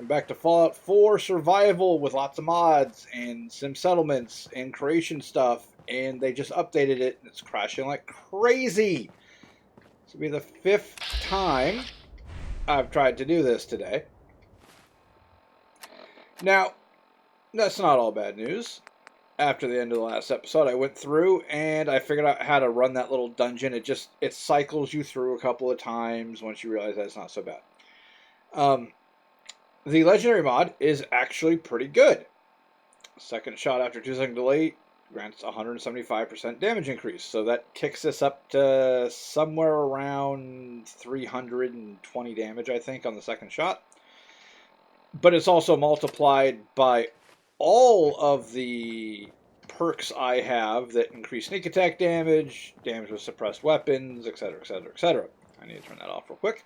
Welcome back to Fallout 4 Survival with lots of mods and sim settlements and creation stuff. And they just updated it and it's crashing like crazy. This will be the 5th time I've tried to do this today. Now, that's not all bad news. After the end of the last episode, I went through and I figured out how to run that little dungeon. It cycles you through a couple of times once you realize that it's not so bad. The legendary mod is actually pretty good. Second shot after 2-second delay grants 175% damage increase. So that kicks us up to somewhere around 320 damage, I think, on the second shot. But it's also multiplied by all of the perks I have that increase sneak attack damage, damage with suppressed weapons, etc., etc., etc. I need to turn that off real quick.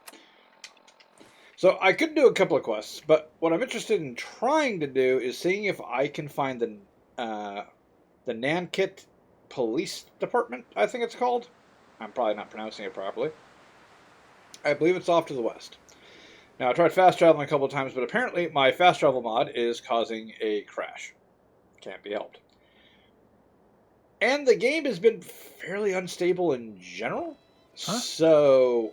So I could do a couple of quests, but what I'm interested in trying to do is seeing if I can find the Nankit Police Department, I think it's called. I'm probably not pronouncing it properly. I believe it's off to the west. Now, I tried fast traveling a couple of times, but apparently my fast travel mod is causing a crash. Can't be helped. And the game has been fairly unstable in general. Huh? So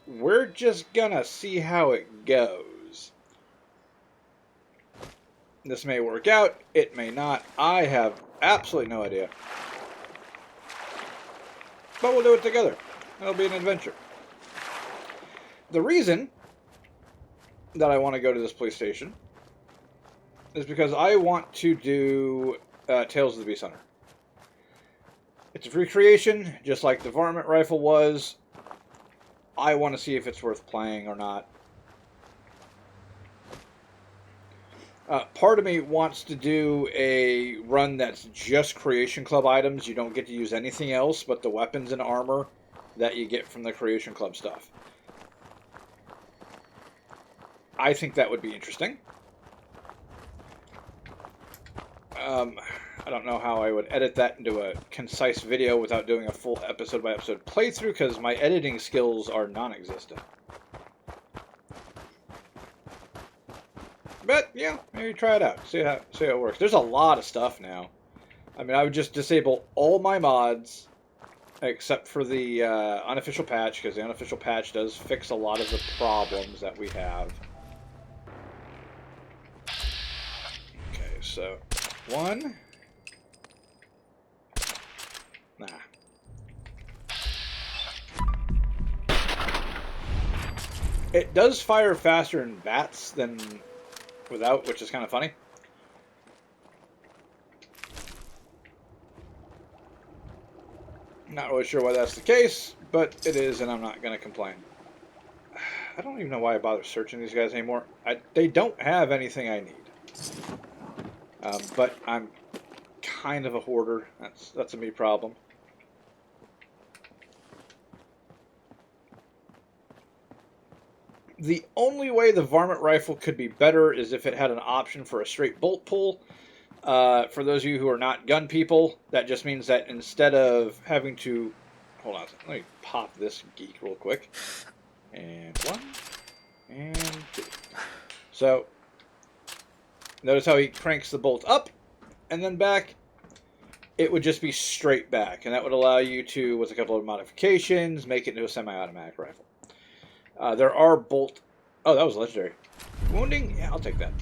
we're just gonna see how it goes. This may work out, it may not. I have absolutely no idea. But we'll do it together. It'll be an adventure. The reason that I want to go to this police station is because I want to do Tales of the Beast Hunter. It's a free creation, just like the Varmint Rifle was. I want to see if it's worth playing or not. Part of me wants to do a run that's just Creation Club items. You don't get to use anything else but the weapons and armor that you get from the Creation Club stuff. I think that would be interesting. I don't know how I would edit that into a concise video without doing a full episode-by-episode playthrough, because my editing skills are non-existent. But, yeah, maybe try it out. See how it works. There's a lot of stuff now. I mean, I would just disable all my mods, except for the unofficial patch, because the unofficial patch does fix a lot of the problems that we have. Okay, so, 1... Nah. It does fire faster in VATS than without, which is kind of funny. Not really sure why that's the case, but it is, and I'm not going to complain. I don't even know why I bother searching these guys anymore. They don't have anything I need. But I'm kind of a hoarder. That's a me problem. The only way the Varmint Rifle could be better is if it had an option for a straight bolt pull. For those of you who are not gun people, that just means that instead of having to... Hold on a second. Let me pop this geek real quick. And 1. And 2. So, notice how he cranks the bolt up and then back. It would just be straight back. And that would allow you to, with a couple of modifications, make it into a semi-automatic rifle. There are bolt... Oh, that was legendary. Wounding? Yeah, I'll take that.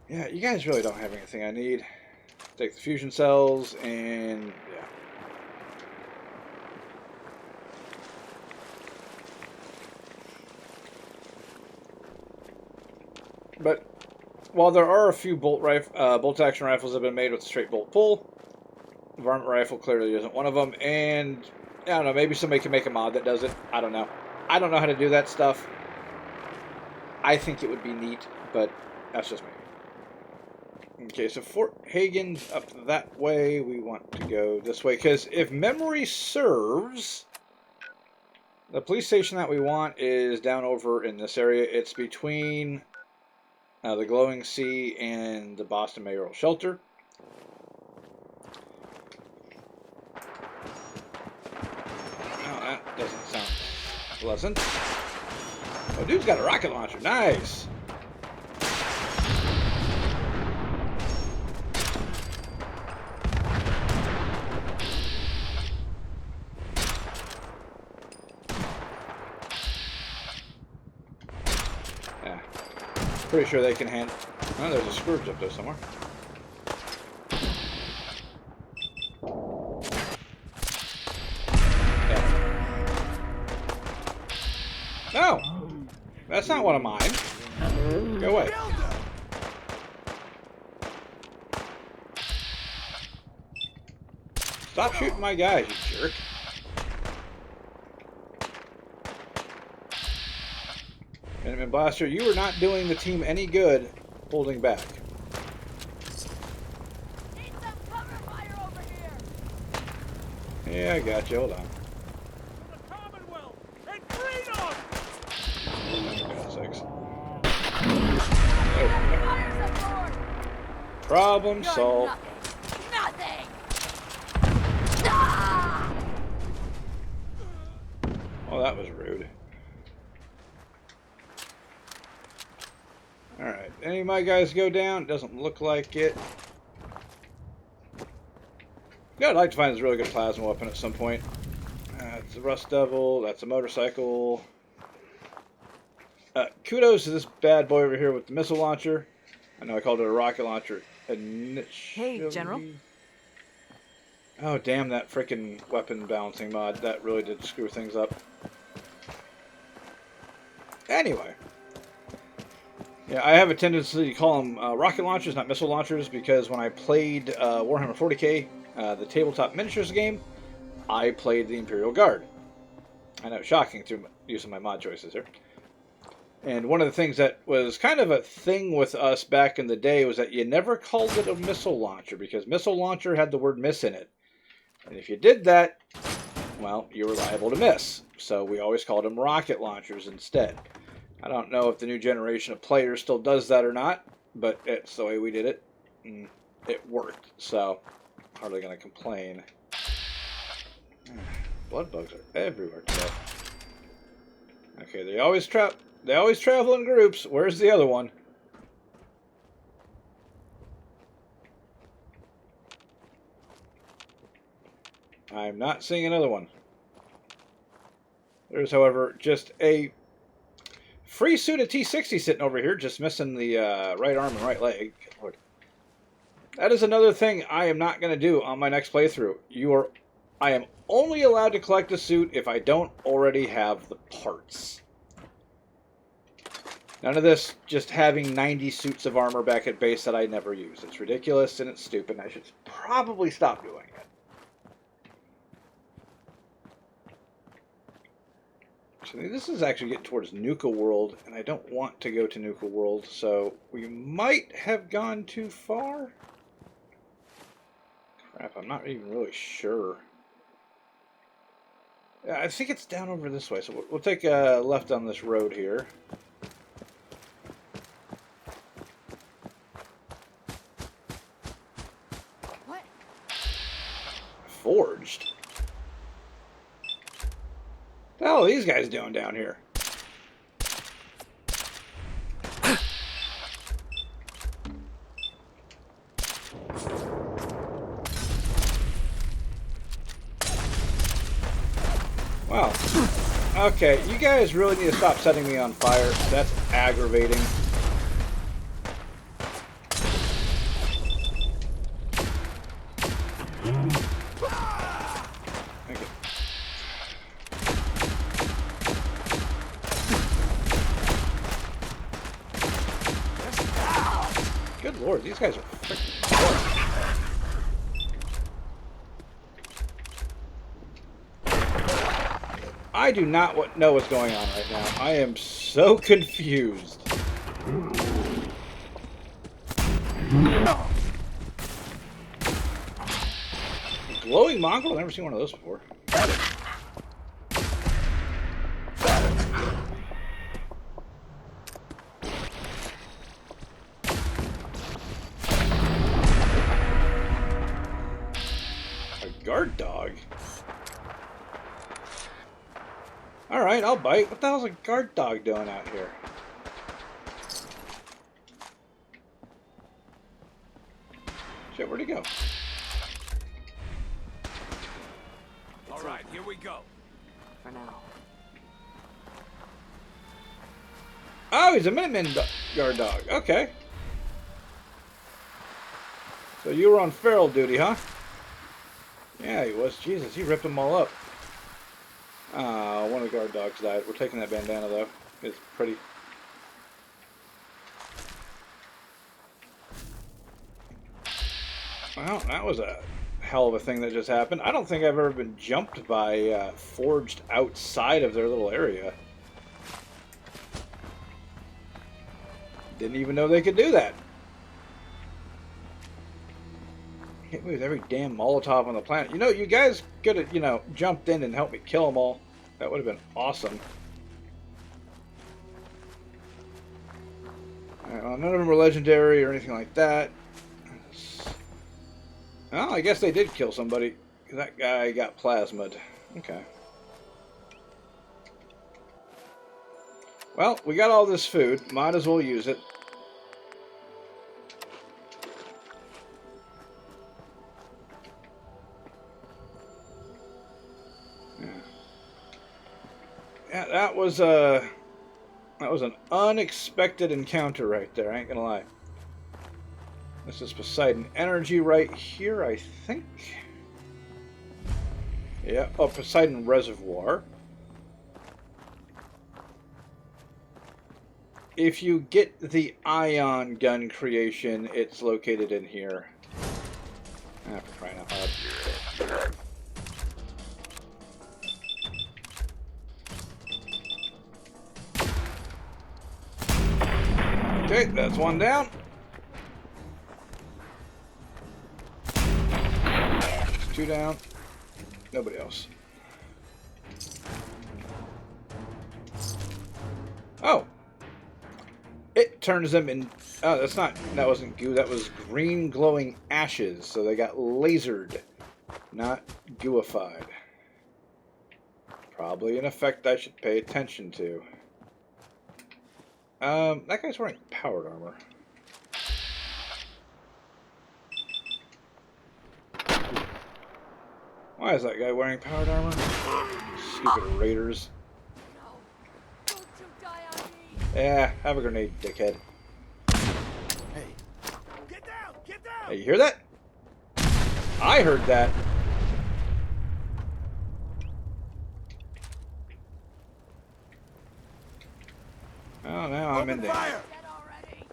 Yeah, you guys really don't have anything I need. Take the fusion cells, and... yeah. But, while there are a few bolt-action rifles that have been made with a straight bolt pull, the Varmint Rifle clearly isn't one of them, and... I don't know, maybe somebody can make a mod that does it. I don't know. I don't know how to do that stuff. I think it would be neat, but that's just me. Okay, so Fort Hagen's up that way. We want to go this way, because if memory serves, the police station that we want is down over in this area. It's between the Glowing Sea and the Boston Mayoral Shelter. Doesn't sound pleasant. Oh, dude's got a rocket launcher. Nice. Yeah. Pretty sure they can handle... Oh, there's a Scourge up there somewhere. No! That's not one of mine. Go away. Stop shooting my guys, you jerk. Venom Blaster, you are not doing the team any good holding back. Need some cover fire over here. Yeah, I got you. Hold on. The Commonwealth and freedom! For God's sakes. Fire support. Problem You're solved. nothing. Ah! Oh, that was rude. Alright, any of my guys go down? Doesn't look like it. Yeah, I'd like to find this really good plasma weapon at some point. It's a Rust Devil, that's a motorcycle. Kudos to this bad boy over here with the missile launcher. I know I called it a rocket launcher initially. Hey, General. Oh, damn that freaking weapon balancing mod. That really did screw things up. Anyway. Yeah, I have a tendency to call them rocket launchers, not missile launchers, because when I played Warhammer 40k, the tabletop miniatures game, I played the Imperial Guard. I know, shocking through using my mod choices here. And one of the things that was kind of a thing with us back in the day was that you never called it a missile launcher, because missile launcher had the word miss in it. And if you did that, well, you were liable to miss. So we always called them rocket launchers instead. I don't know if the new generation of players still does that or not, but it's the way we did it. And it worked, so hardly going to complain. Blood bugs are everywhere today. Okay, they always travel in groups. Where's the other one? I'm not seeing another one. There's, however, just a free suit of T-60 sitting over here, just missing the right arm and right leg. Lord. That is another thing I am not going to do on my next playthrough. I am only allowed to collect a suit if I don't already have the parts. None of this just having 90 suits of armor back at base that I never use. It's ridiculous and it's stupid, and I should probably stop doing it. So this is actually getting towards Nuka World, and I don't want to go to Nuka World, so we might have gone too far. Crap, I'm not even really sure. Yeah, I think it's down over this way, so we'll take a left on this road here. What? Forged? What the hell are these guys doing down here? Wow. Okay, you guys really need to stop setting me on fire. That's aggravating. Okay. Good lord, these guys are freaking hard. I do not know what's going on right now. I am so confused. Glowing mongrel? I've never seen one of those before. A guard dog? Alright. Alright, I'll bite. What the hell's a guard dog doing out here? Shit, where'd he go? All right, here we go. For now. Oh, he's a Minuteman guard dog. Okay. So you were on feral duty, huh? Yeah, he was. Jesus, he ripped them all up. One of the guard dogs died. We're taking that bandana, though. It's pretty. Well, that was a hell of a thing that just happened. I don't think I've ever been jumped by Forged outside of their little area. Didn't even know they could do that. Hit me with every damn Molotov on the planet. You know, you guys could have, you know, jumped in and helped me kill them all. That would have been awesome. Alright, well, none of them were legendary or anything like that. Well, I guess they did kill somebody. That guy got plasmid. Okay. Well, we got all this food. Might as well use it. Yeah, that was an unexpected encounter right there. I ain't gonna lie. This is Poseidon Energy right here, I think. Yeah. Oh, Poseidon Reservoir. If you get the ion gun creation, it's located in here. Ah, for crying out loud. Okay, that's one down. Two down. Nobody else. Oh. It turns them in... Oh, that's not... That wasn't goo. That was green glowing ashes. So they got lasered. Not gooified. Probably an effect I should pay attention to. That guy's wearing powered armor. Why is that guy wearing powered armor? Stupid raiders. No. Don't you die on me. Yeah, have a grenade, dickhead. Hey. Get down! Get down! Hey, you hear that? I heard that. Oh, now I'm in there. Fire! Dead already.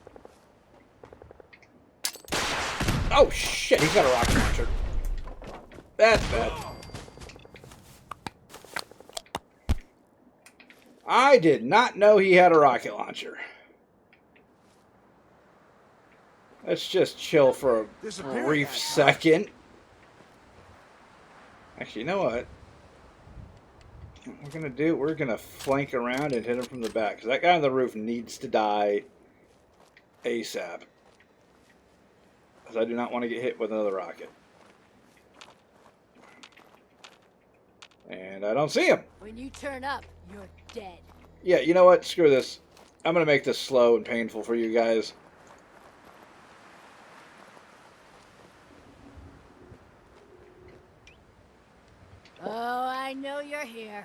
Oh, shit, he's got a rocket launcher. That's bad. I did not know he had a rocket launcher. Let's just chill for a brief second. Actually, you know what? We're gonna do. We're gonna flank around and hit him from the back because that guy on the roof needs to die ASAP. Because I do not want to get hit with another rocket. And I don't see him. When you turn up, you're dead. Yeah, you know what? Screw this. I'm gonna make this slow and painful for you guys. Oh, I know you're here.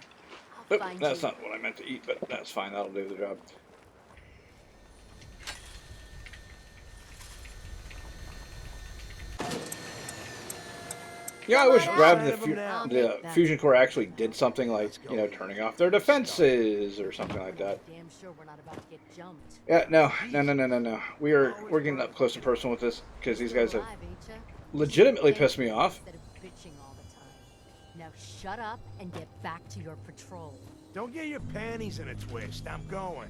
I'll Oop, find that's you. not what I meant to eat, but that's fine. That'll do the job. Yeah, I wish Come on grabbing out. the fusion core actually did something like, you know, turning off their defenses or something like that. Damn sure we're not about to get jumped. Yeah, no. We're getting up close and personal with this because these guys have Alive, ain't ya? legitimately pissed me off. Instead of bitching all the time. Now shut up and get back to your patrol. Don't get your panties in a twist. I'm going.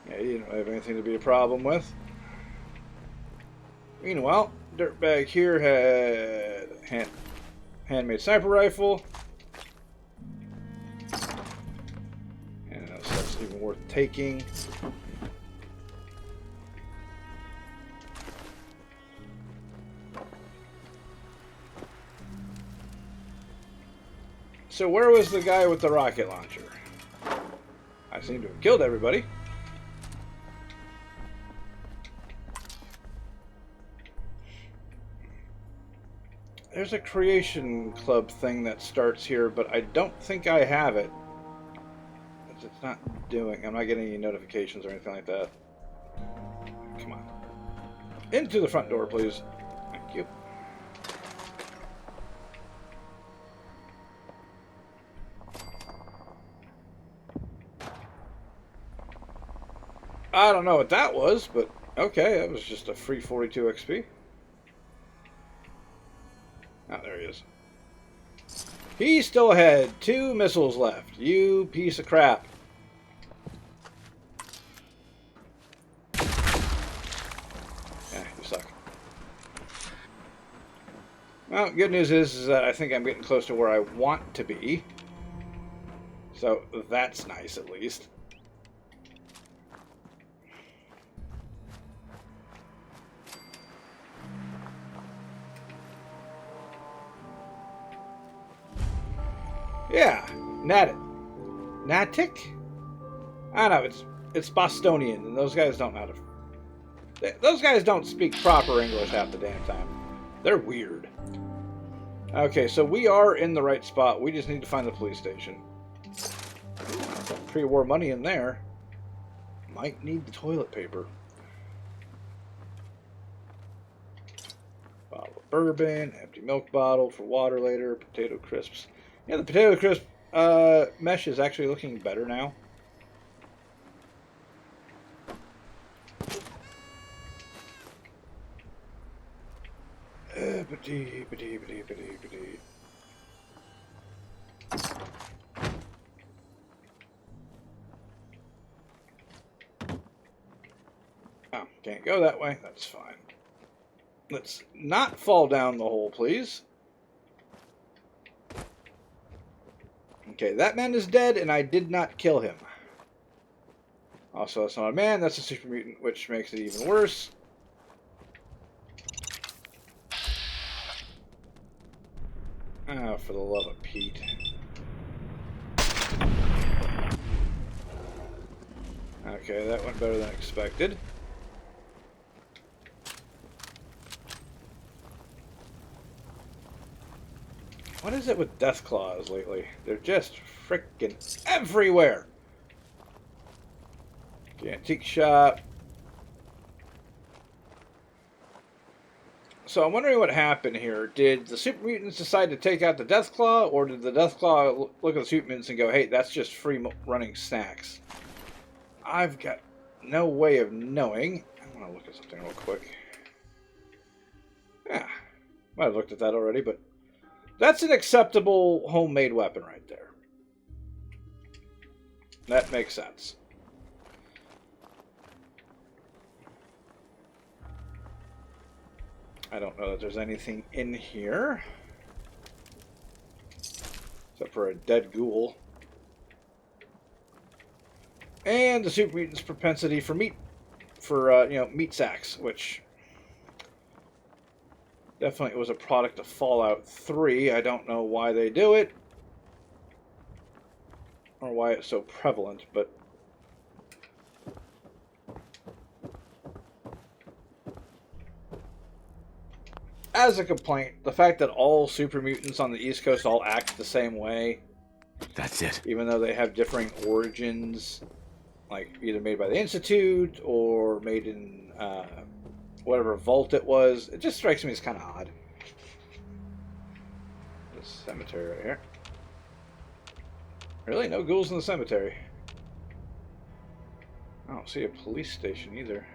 Yeah, you don't have anything to be a problem with. Meanwhile, Dirtbag here had handmade sniper rifle. And that's even worth taking. So where was the guy with the rocket launcher? I seem to have killed everybody. There's a creation club thing that starts here, but I don't think I have it. It's not doing. I'm not getting any notifications or anything like that. Come on. Into the front door, please. Thank you. I don't know what that was, but okay, that was just a free 42 XP. Oh, there he is. He's still ahead. 2 missiles left. You piece of crap. Yeah, you suck. Well, good news is that I think I'm getting close to where I want to be. So that's nice, at least. Yeah, Natick? I don't know, it's Bostonian, and those guys don't know how to... Those guys don't speak proper English half the damn time. They're weird. Okay, so we are in the right spot. We just need to find the police station. Pre-war money in there. Might need the toilet paper. Bottle of bourbon, empty milk bottle for water later, potato crisps. Yeah, the potato crisp mesh is actually looking better now. Oh, can't go that way. That's fine. Let's not fall down the hole, please. Okay, that man is dead, and I did not kill him. Also, that's not a man, that's a super mutant, which makes it even worse. Oh, for the love of Pete. Okay, that went better than expected. What is it with Deathclaws lately? They're just frickin' everywhere! Okay, antique shop. So I'm wondering what happened here. Did the Super Mutants decide to take out the Deathclaw, or did the Deathclaw look at the Super Mutants and go, hey, that's just free running snacks? I've got no way of knowing. I want to look at something real quick. Yeah, might have looked at that already, but that's an acceptable homemade weapon right there. That makes sense. I don't know that there's anything in here. Except for a dead ghoul. And the Super Mutant's propensity for meat, meat sacks, which definitely was a product of Fallout 3. I don't know why they do it, or why it's so prevalent, but as a complaint, the fact that all super mutants on the East Coast all act the same way. That's it. Even though they have differing origins, like either made by the Institute or made in whatever vault it was. It just strikes me as kind of odd. This cemetery right here. Really? No ghouls in the cemetery. I don't see a police station either.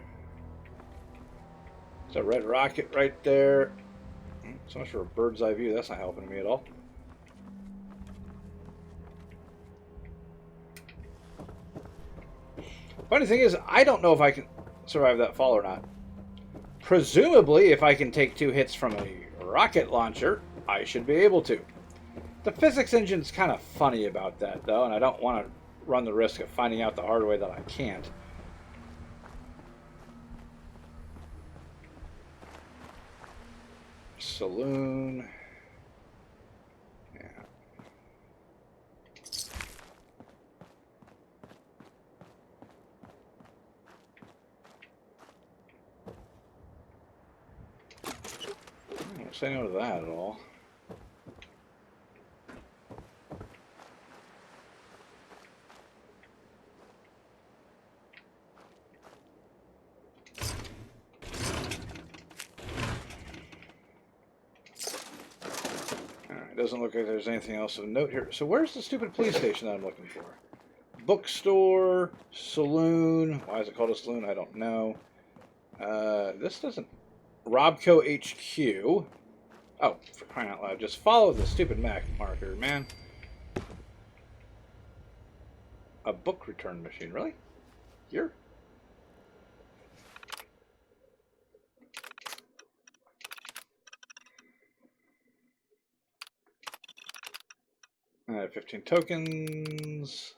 There's a red rocket right there. So much for a bird's eye view. That's not helping me at all. Funny thing is, I don't know if I can survive that fall or not. presumably, if I can take 2 hits from a rocket launcher, I should be able to. The physics engine's kind of funny about that, though, and I don't want to run the risk of finding out the hard way that I can't. Saloon. Yeah. I don't say no to that at all. Doesn't look like there's anything else of note here. So where's the stupid police station that I'm looking for? Bookstore, saloon. Why is it called a saloon? I don't know. This doesn't... Robco HQ. Oh, for crying out loud. Just follow the stupid Mac marker, man. A book return machine. Really? Here? I have 15 tokens.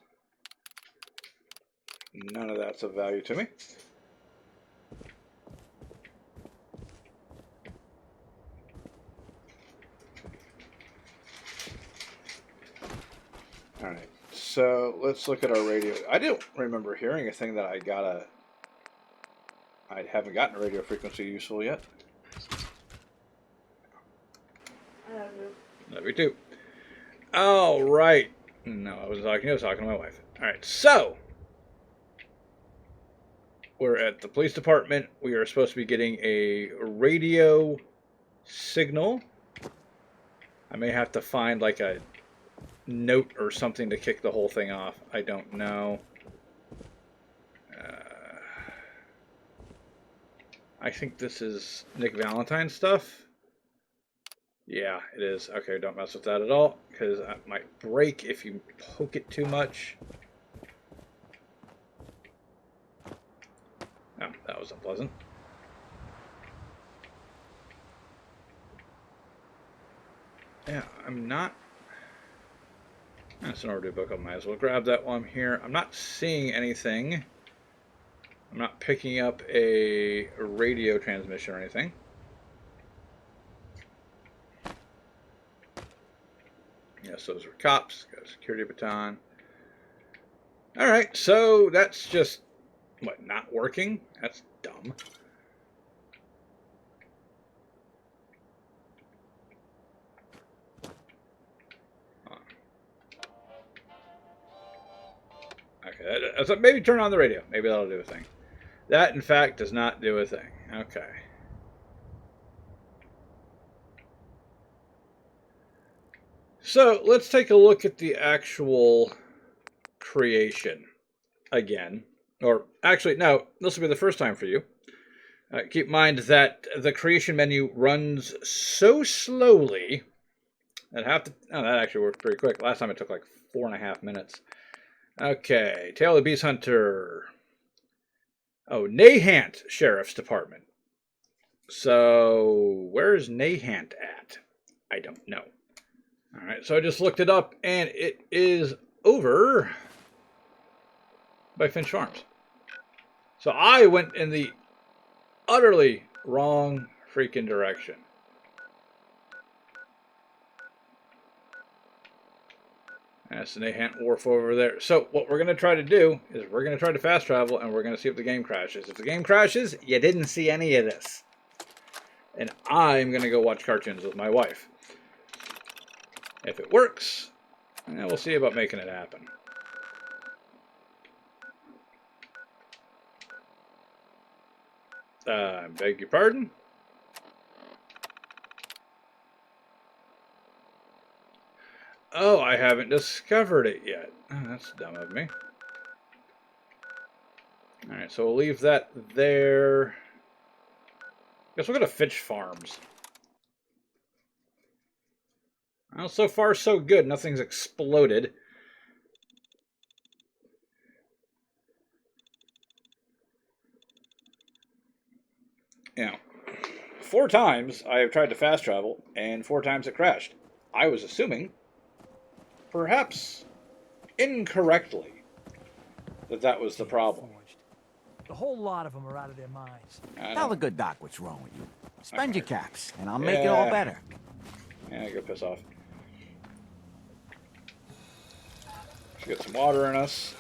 None of that's of value to me. Alright, so let's look at our radio. I don't remember hearing a thing that I haven't gotten a radio frequency useful yet. I don't know. Love you too. All right. No, I was talking to my wife. All right. So we're at the police department. We are supposed to be getting a radio signal. I may have to find like a note or something to kick the whole thing off. I don't know. I think this is Nick Valentine stuff. Yeah, it is. Okay, don't mess with that at all, because it might break if you poke it too much. Oh, that was unpleasant. Yeah, I'm not... That's an overdue book. I might as well grab that while I'm here. I'm not seeing anything. I'm not picking up a radio transmission or anything. Yes, those were cops. Got a security baton. Alright, so that's just, what, not working? That's dumb. Okay, so maybe turn on the radio. Maybe that'll do a thing. That, in fact, does not do a thing. Okay. So let's take a look at the actual creation again. Or actually, no, this will be the first time for you. Keep in mind that the creation menu runs so slowly that that actually worked pretty quick. Last time it took like 4.5 minutes. Okay, Tail of the Beast Hunter. Oh, Nahant Sheriff's Department. So where's Nahant at? I don't know. All right, so I just looked it up, and it is over by Finch Farms. So I went in the utterly wrong freaking direction. That's the Nahant Wharf over there. So what we're going to try to do is we're going to try to fast travel, and we're going to see if the game crashes. If the game crashes, you didn't see any of this. And I'm going to go watch cartoons with my wife. If it works, then we'll see about making it happen. I beg your pardon? Oh, I haven't discovered it yet. Oh, that's dumb of me. Alright, so we'll leave that there. Guess we'll go to Finch Farms. Well, so far so good. Nothing's exploded. Yeah. 4 times I have tried to fast travel, and 4 times it crashed. I was assuming, perhaps incorrectly, that was the problem. The whole lot of them are out of their minds. Tell the good doc what's wrong with you. Spend your caps, and I'll make it all better. Yeah, go piss off. Let's get some water in us.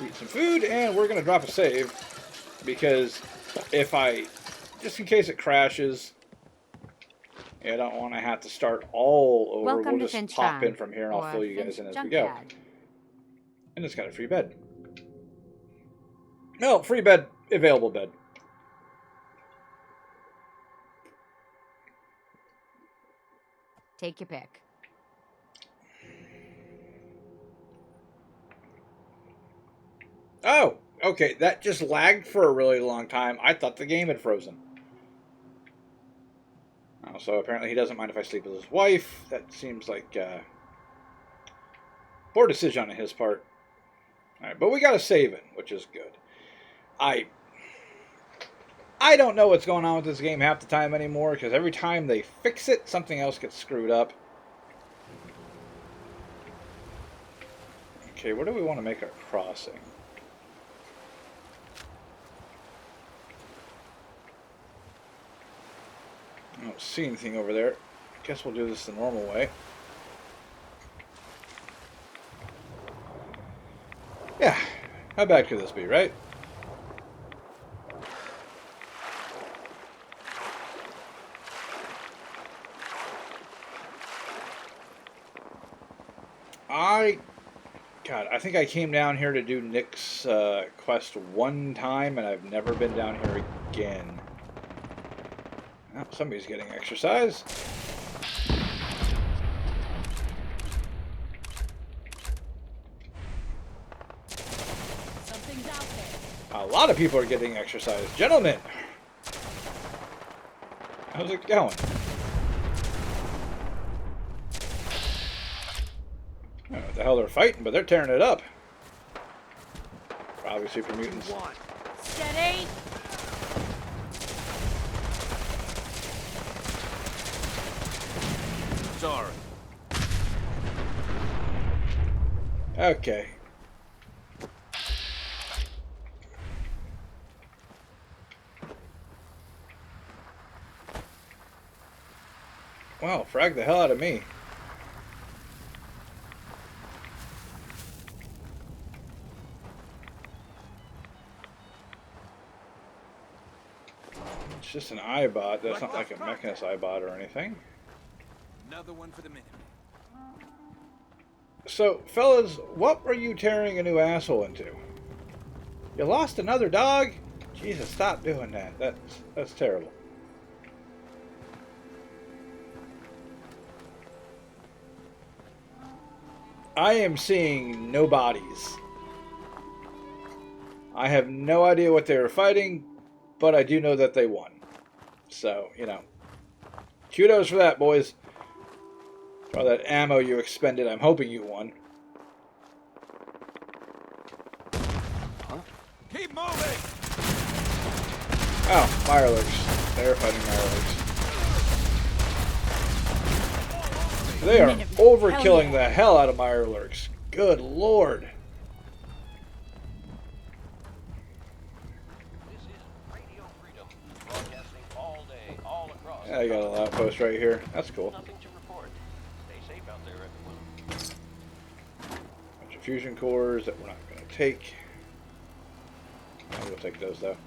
Eat some food, and we're going to drop a save. Because if just in case it crashes, I don't want to have to start all over. Welcome we'll to just pop in Finchtown, from here, and I'll or fill you guys in Finch as we go. Junkyard. And it's got a free bed. No, free bed, available bed. Take your pick. Oh, okay, that just lagged for a really long time. I thought the game had frozen. Oh, so apparently he doesn't mind if I sleep with his wife. That seems like poor decision on his part. Alright, but we got a save in, which is good. I don't know what's going on with this game half the time anymore, because every time they fix it, something else gets screwed up. Okay, where do we want to make our crossing? I don't see anything over there. Guess we'll do this the normal way. Yeah, how bad could this be, right? God, I think I came down here to do Nick's quest one time, and I've never been down here again. Oh, somebody's getting exercise. Something's out there. A lot of people are getting exercise. Gentlemen, how's it going? I don't know what the hell they're fighting, but they're tearing it up. Probably super mutants. Steady. Sorry. Okay. Wow, frag the hell out of me. It's just an iBot. That's not like a Mechanist iBot or anything. Another one for the minute. So, fellas, what were you tearing a new asshole into? You lost another dog? Jesus, stop doing that. That's terrible. I am seeing no bodies. I have no idea what they were fighting, but I do know that they won. So, you know, kudos for that, boys. For all that ammo you expended, I'm hoping you won. Keep moving! Oh, Mirelurks. They're fighting Mirelurks. They are overkilling the hell out of Mirelurks. Good lord. Yeah, I got an outpost right here. That's cool. Bunch of fusion cores that we're not going to take. We'll take those though.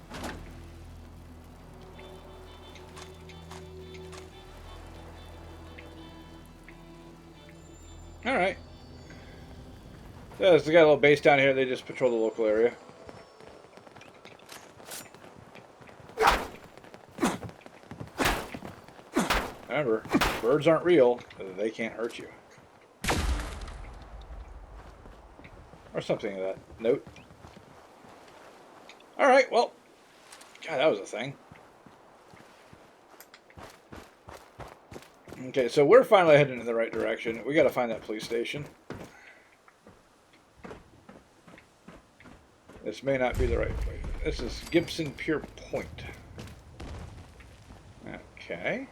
Alright. Yeah, so they got a little base down here. They just patrol the local area. Remember, birds aren't real. They can't hurt you. Or something of that note. Alright, well. God, that was a thing. Okay, so we're finally heading in the right direction. We gotta find that police station. This may not be the right way. This is Gibson Pure Point. Okay.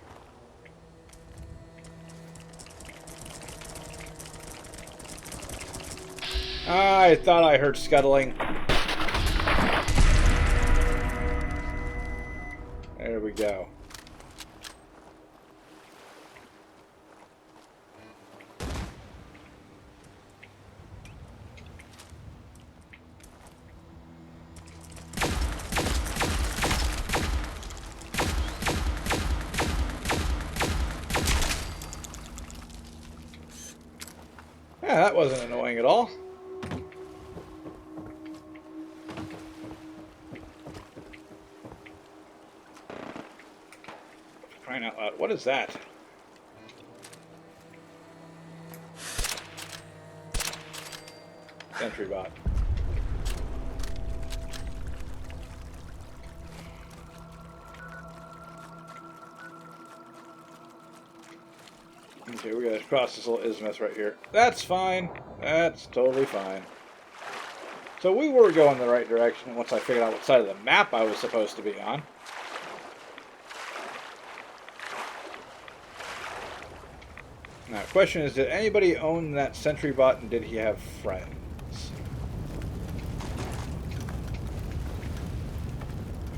I thought I heard scuttling. There we go. Yeah, that wasn't annoying at all. Crying out loud. What is that? Sentry bot. Okay, we gotta cross this little isthmus right here. That's fine. That's totally fine. So we were going the right direction once I figured out what side of the map I was supposed to be on. Now, the question is, did anybody own that sentry bot and did he have friends?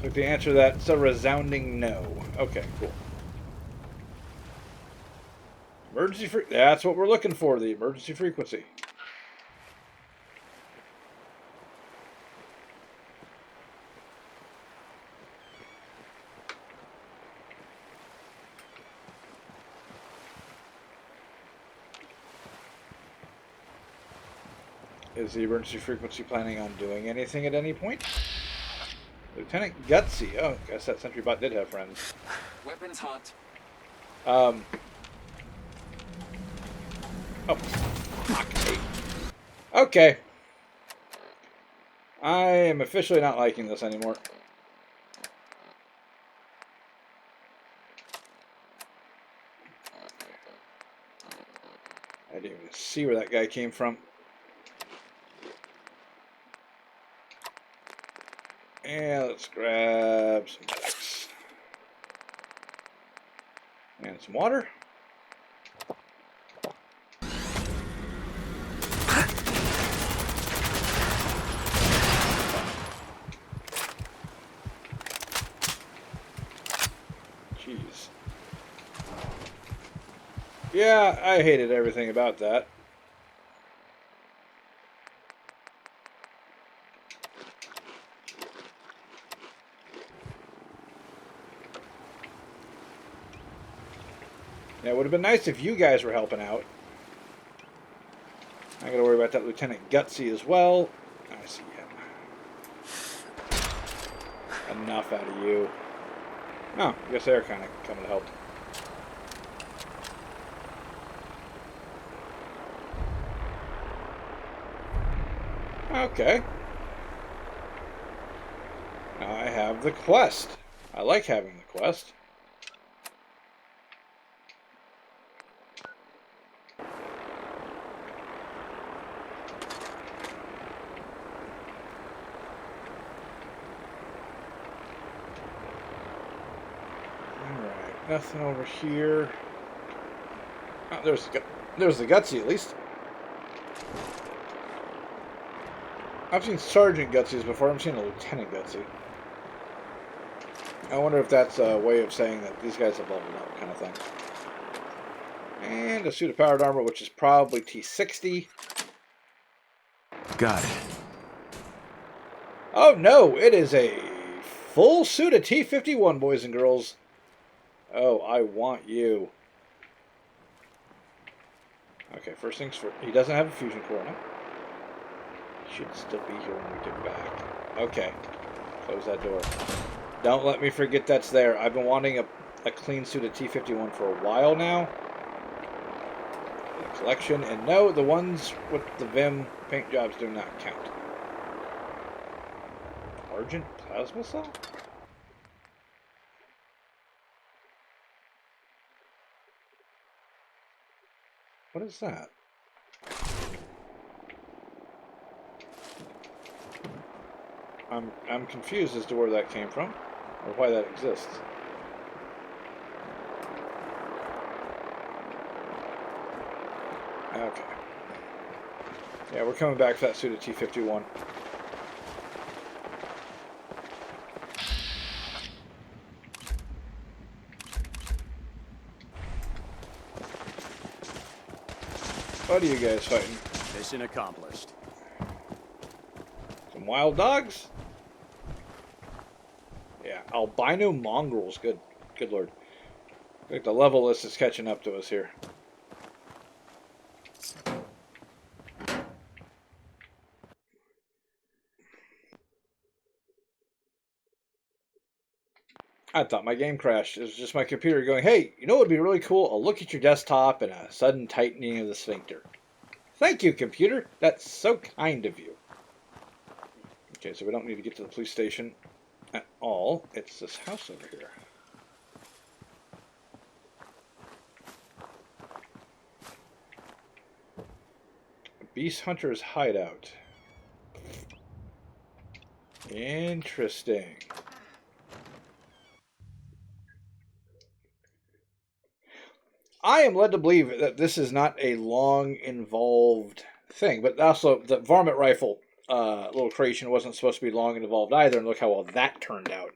If the answer to that's a resounding no. Okay, cool. Emergency that's what we're looking for, the emergency frequency. Is the emergency frequency planning on doing anything at any point? Lieutenant Gutsy. Oh, I guess that sentry bot did have friends. Weapons hot. Oh. Fuck me. Okay. I am officially not liking this anymore. I didn't even see where that guy came from. And let's grab some medics. And some water. Jeez. Yeah, I hated everything about that. Yeah, it would have been nice if you guys were helping out. I gotta worry about that Lieutenant Gutsy as well. I see him. Enough out of you. Oh, I guess they're kind of coming to help. Okay. Now I have the quest. I like having the quest. Alright, nothing over here. Oh, there's the Gutsy at least. I've seen Sergeant Gutsies before. I've seen a Lieutenant Gutsy. I wonder if that's a way of saying that these guys have leveled up, kind of thing. And a suit of powered armor, which is probably T60. Got it. Oh no, it is a full suit of T51, boys and girls. Oh, I want you. Okay, first things first. He doesn't have a fusion core now. Should still be here when we get back. Okay. Close that door. Don't let me forget that's there. I've been wanting a clean suit of T51 for a while now. The collection. And no, the ones with the Vim paint jobs do not count. Argent plasma cell? What is that? I'm confused as to where that came from, or why that exists. Okay. Yeah, we're coming back for that suit of T-51. What are you guys fighting? Mission accomplished. Some wild dogs? Yeah, albino mongrels. Good lord. I think the level list is catching up to us here. I thought my game crashed. It was just my computer going, hey, you know what would be really cool? A look at your desktop and a sudden tightening of the sphincter. Thank you, computer. That's so kind of you. Okay, so we don't need to get to the police station at all. It's this house over here. Beast Hunter's hideout. Interesting. I am led to believe that this is not a long, involved thing, but also the varmint rifle little creation wasn't supposed to be long and involved either, and look how well that turned out.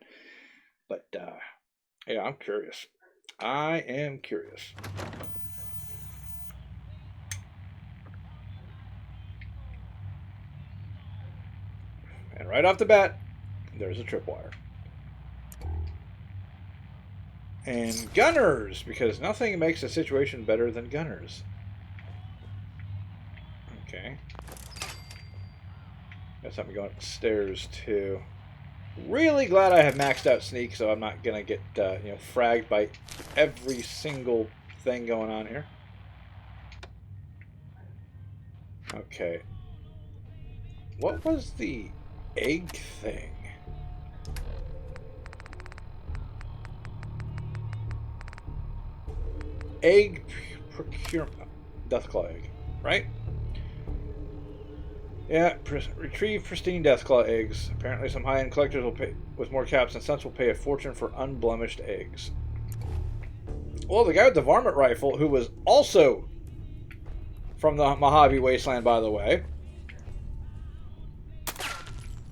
But, yeah, I'm curious. I am curious. And right off the bat, there's a tripwire. And gunners, because nothing makes a situation better than gunners. Okay. Guess I'm going upstairs too. Really glad I have maxed out sneak, so I'm not gonna get fragged by every single thing going on here. Okay. What was the egg thing? Egg procurement. Deathclaw egg, right? Yeah, retrieve pristine Deathclaw eggs. Apparently some high-end collectors will pay, with more caps than cents, will pay a fortune for unblemished eggs. Well, the guy with the varmint rifle, who was also from the Mojave Wasteland, by the way,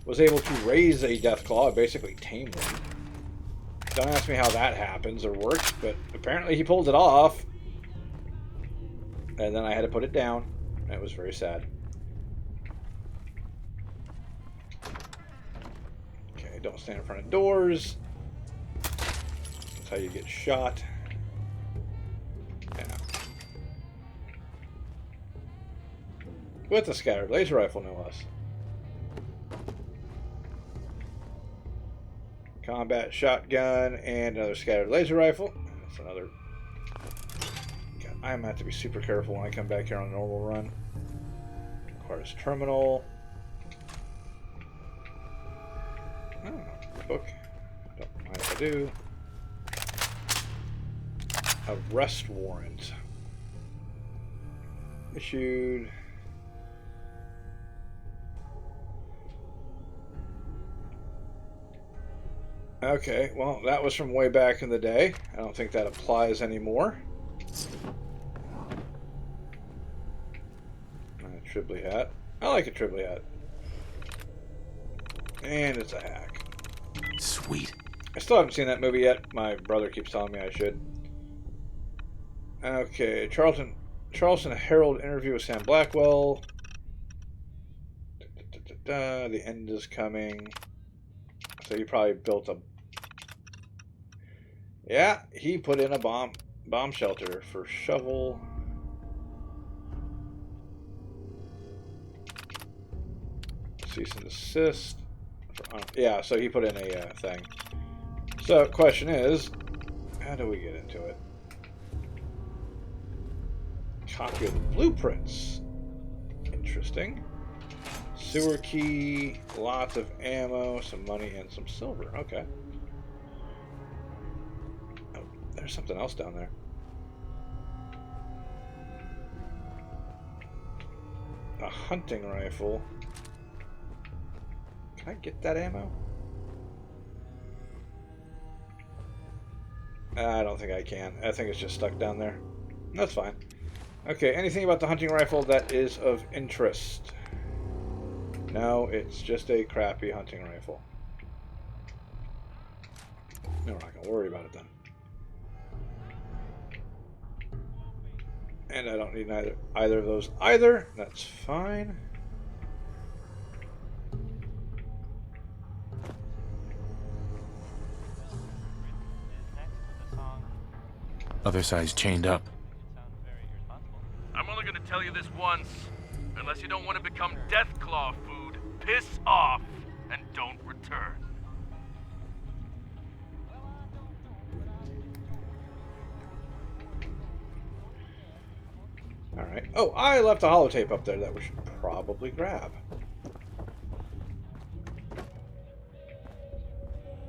was able to raise a Deathclaw, basically tame one. Don't ask me how that happens or works, but apparently he pulled it off. And then I had to put it down. It was very sad. Okay, don't stand in front of doors. That's how you get shot. Yeah. With a scattered laser rifle, no less. Combat shotgun and another scattered laser rifle. That's another. God, I'm gonna have to be super careful when I come back here on a normal run. Requires terminal. Oh, book. Don't mind if I do. Arrest warrant. Issued. Okay, well, that was from way back in the day. I don't think that applies anymore. A Tribbley hat. I like a Tribbley hat. And it's a hack. Sweet. I still haven't seen that movie yet. My brother keeps telling me I should. Okay, Charleston Herald interview with Sam Blackwell. The end is coming. So he probably built a... Yeah, he put in a bomb shelter for shovel. Cease and desist. Yeah, so he put in a thing. So, question is, how do we get into it? Copy of the blueprints. Interesting. Sewer key, lots of ammo, some money, and some silver. Okay. Oh, there's something else down there. A hunting rifle. Can I get that ammo? I don't think I can. I think it's just stuck down there. That's fine. Okay, anything about the hunting rifle that is of interest? No, it's just a crappy hunting rifle. No, we're not going to worry about it then. And I don't need either of those either. That's fine. Other side's chained up. I'm only gonna tell you this once. Unless you don't want to become Deathclaw food, piss off and don't return. Alright. Oh, I left a holotape up there that we should probably grab.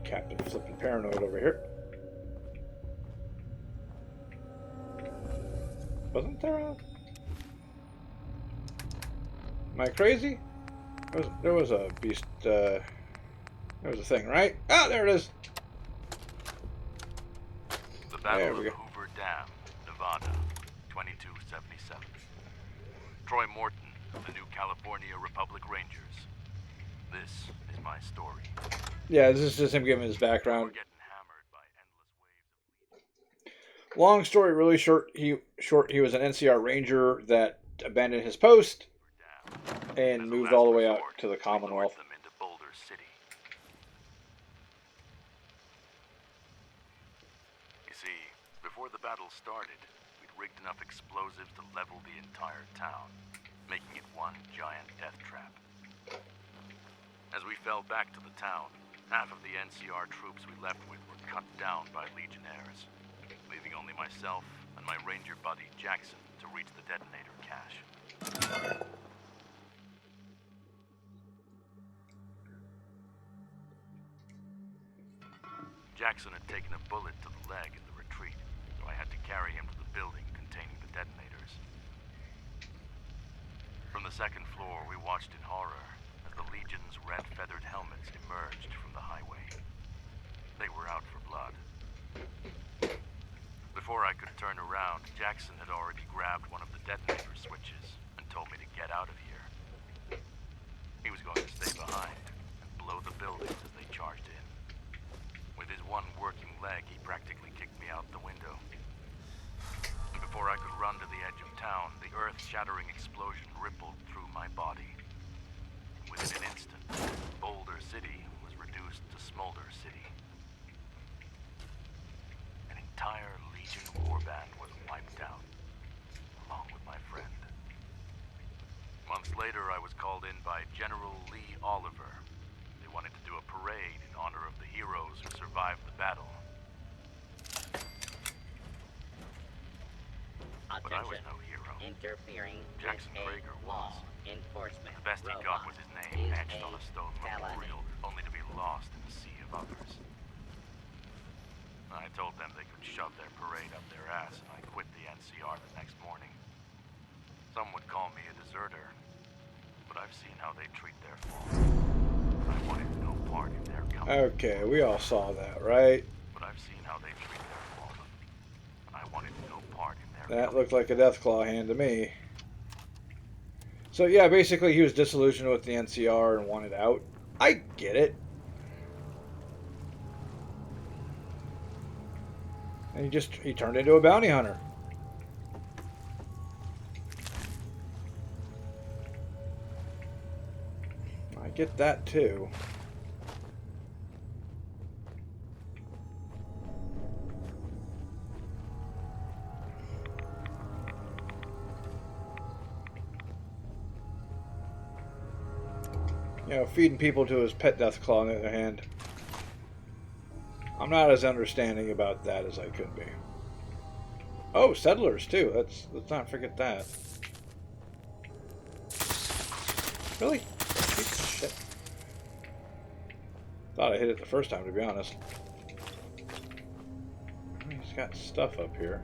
Captain flipping paranoid over here. Wasn't there a... Am I crazy? There was a beast, there was a thing, right? Ah, there it is! The Battle There of we go. Hoover Dam, Nevada, 2277. Troy Morton of the New California Republic Rangers. This is my story. Yeah, this is just him giving his We're background. getting hammered by endless waves of Long story, really short. He was an NCR Ranger that abandoned his post and As a moved last all the way out resort, to the we lured Commonwealth. them into Boulder City. You see, before the battle started, we'd rigged enough explosives to level the entire town, making it one giant death trap. As we fell back to the town, half of the NCR troops we left with were cut down by Legionnaires, leaving only myself and my Ranger buddy Jackson to reach the detonator cache. Jackson had taken a bullet to the leg in the retreat, so I had to carry him to the building containing the detonators. From the second floor, we watched in horror as the Legion's red feathered helmets emerged from the highway. They were out for blood. Before I could turn around, Jackson had already grabbed one of the detonator switches and told me to get out of here. He was going to stay behind and blow the buildings as they charged in. With his one working leg, he practically kicked me out the window. And before I could run to the edge of town, the earth-shattering explosion rippled through my body. Within an instant, Boulder City was reduced to Smolder City. An entire Legion warband was wiped out, along with my friend. Months later, I was called in by General Lee Oliver. They wanted to do a parade in honor of the heroes who survived the battle. But I was no hero. Interfering Jackson with Krager a law was. enforcement The best he got was his name etched on a stone memorial, only to be lost in a sea of others. I told them they could shove their parade up their ass, and I quit the NCR the next morning. Some would call me a deserter, but I've seen how they treat their fallen. I wanted no part in their company. Okay, we all saw that, right? But I've seen how they treat their fallen. And I wanted no part in their That company. looked like a Deathclaw hand to me. So yeah, basically he was disillusioned with the NCR and wanted out. I get it. And he turned into a bounty hunter. I get that too. You know, feeding people to his pet Deathclaw on the other hand. I'm not as understanding about that as I could be. Oh, settlers too. Let's not forget that. Really? Piece of shit. Thought I hit it the first time, to be honest. He's got stuff up here.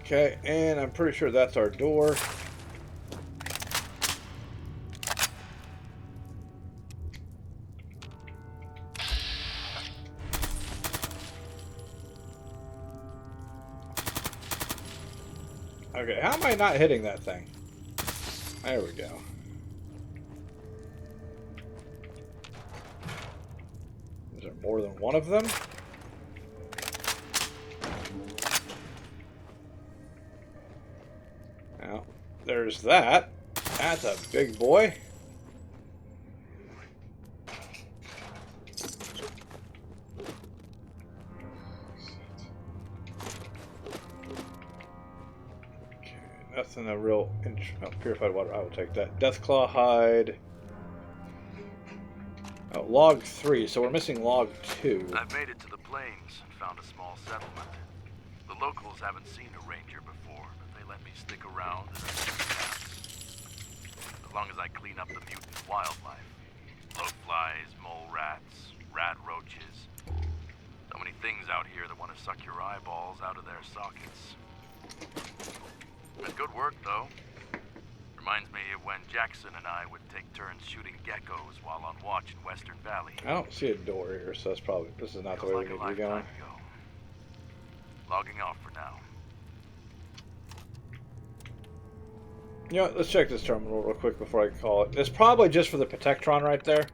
Okay, and I'm pretty sure that's our door. Okay, how am I not hitting that thing? There we go. Is there more than one of them? Now, there's that. That's a big boy. Okay, nothing a real purified water. I will take that. Deathclaw hide. Oh, log 3. So we're missing log 2. I've made it to the plains and found a small settlement. The locals haven't seen a ranger before, but they let me stick around as long as I clean up the mutant wildlife. Bloatflies, mole rats, rat roaches. So many things out here that want to suck your eyeballs out of their sockets. It's good work, though. Reminds me of when Jackson and I would take turns shooting geckos while on watch in Western Valley. I don't see a door here, so that's probably... This is not the way we need to be going. Logging off for now. You know, let's check this terminal real quick before I call it. It's probably just for the Protectron right there.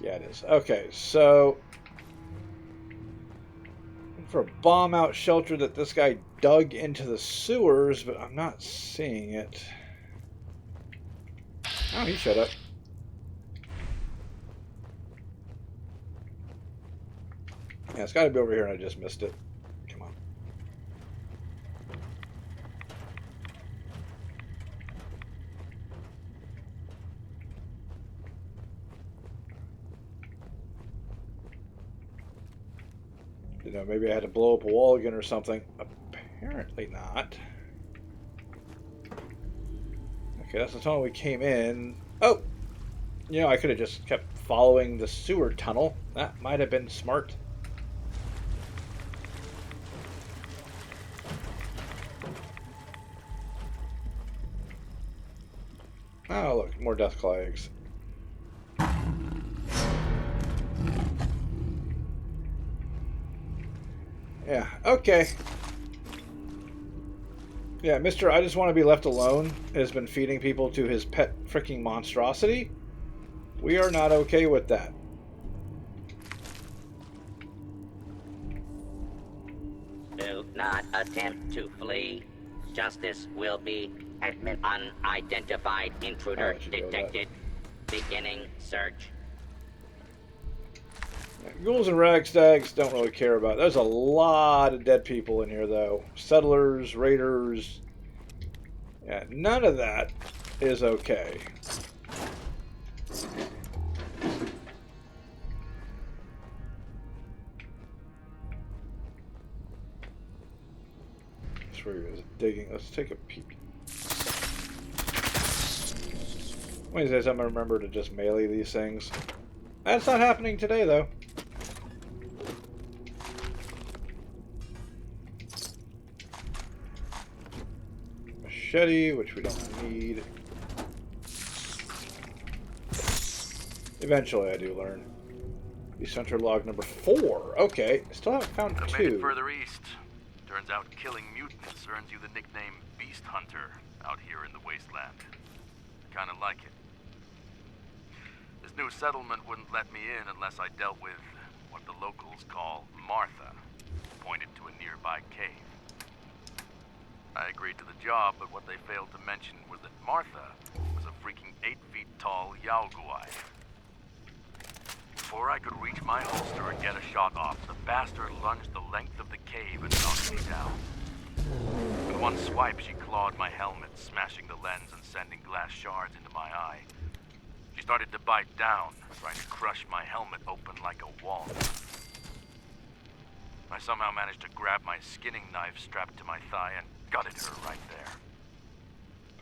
Yeah, it is. Okay, so... for a bomb-out shelter that this guy dug into the sewers, but I'm not seeing it. Oh, he shut up. Yeah, it's got to be over here and I just missed it. Come on. You know, maybe I had to blow up a wall again or something. Apparently not. Okay, that's the tunnel we came in. Oh! You know, I could have just kept following the sewer tunnel. That might have been smart. Oh, look, more Deathclaw eggs. Yeah, okay. Yeah, Mr. I just want to be left alone has been feeding people to his pet freaking monstrosity. We are not okay with that. Do not attempt to flee. Justice will be unidentified intruder detected. Beginning search. Yeah, ghouls and ragstags don't really care about it. There's a lot of dead people in here, though. Settlers, raiders. Yeah, none of that is okay. That's where he was digging. Let's take a peek. Wednesdays, I'm going to remember to just melee these things. That's not happening today, though. Machete, which we don't need. Eventually, I do learn. East Center log number 4. Okay, still haven't found I 2. made it further east. Turns out killing mutants earns you the nickname Beast Hunter out here in the wasteland. Kind of like it. This new settlement wouldn't let me in unless I dealt with what the locals call Martha, pointed to a nearby cave. I agreed to the job, but what they failed to mention was that Martha was a freaking 8 feet tall Yaoguai. Before I could reach my holster and get a shot off, the bastard lunged the length of the cave and knocked me down. With one swipe, she clawed my helmet, smashing the lens and sending glass shards into my eye. She started to bite down, trying to crush my helmet open like a walnut. I somehow managed to grab my skinning knife strapped to my thigh and gutted her right there.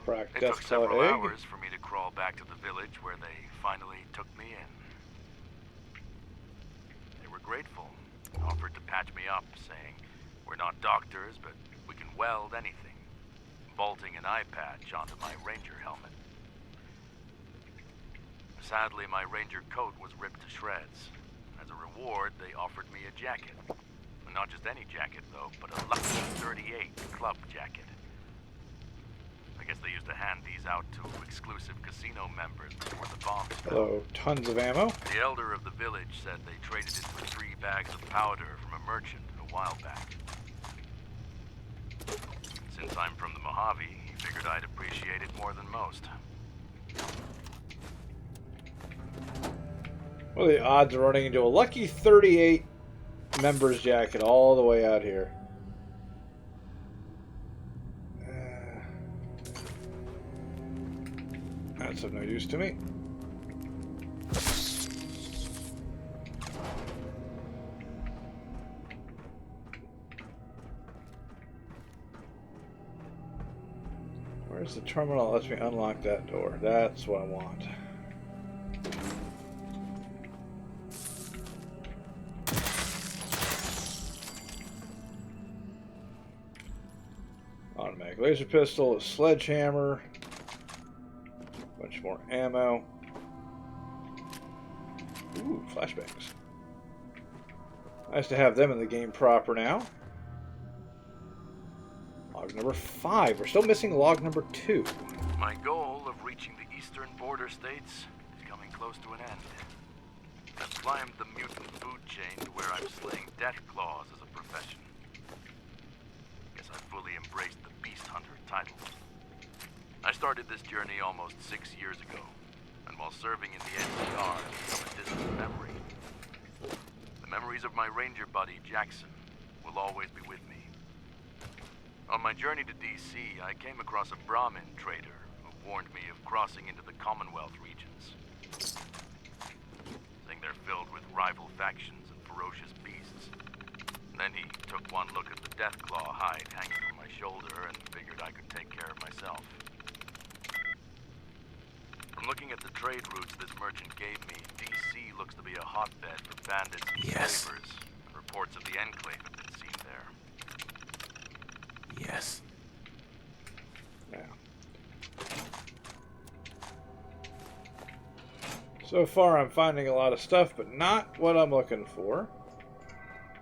Cracked It took several Deathclaw egg. hours for me to crawl back to the village where they finally took me in. They were grateful, offered to patch me up, saying, "We're not doctors, but we can weld anything." bolting an eye patch onto my Ranger helmet. Sadly, my Ranger coat was ripped to shreds. As a reward, they offered me a jacket. Not just any jacket, though, but a Lucky 38 club jacket. I guess they used to hand these out to exclusive casino members before the bombs fell. Hello, tons of ammo. The elder of the village said they traded it for 3 bags of powder from a merchant a while back. Since I'm from the Mojave, he figured I'd appreciate it more than most. What are the odds of running into a Lucky 38 member's jacket all the way out here? That's of no use to me. Where's the terminal that lets me unlock that door? That's what I want. Automatic laser pistol, a sledgehammer, a bunch more ammo. Ooh, flashbangs. Nice to have them in the game proper now. Log number 5. We're still missing log number 2. My goal of reaching the eastern border states is coming close to an end. I've climbed the mutant food chain to where I'm slaying Deathclaws as a profession. Guess I've fully embraced the Beast Hunter title. I started this journey almost 6 years ago, and while serving in the NCR, it's become a distant memory. The memories of my Ranger buddy, Jackson, will always be with me. On my journey to DC, I came across a Brahmin trader who warned me of crossing into the Commonwealth regions. Saying they're filled with rival factions and ferocious beasts. Then he took one look at the Deathclaw hide hanging from my shoulder and figured I could take care of myself. From looking at the trade routes this merchant gave me, DC looks to be a hotbed for bandits and slavers, and reports of the Enclave have been seen there. Yes. Now. So far I'm finding a lot of stuff, but not what I'm looking for.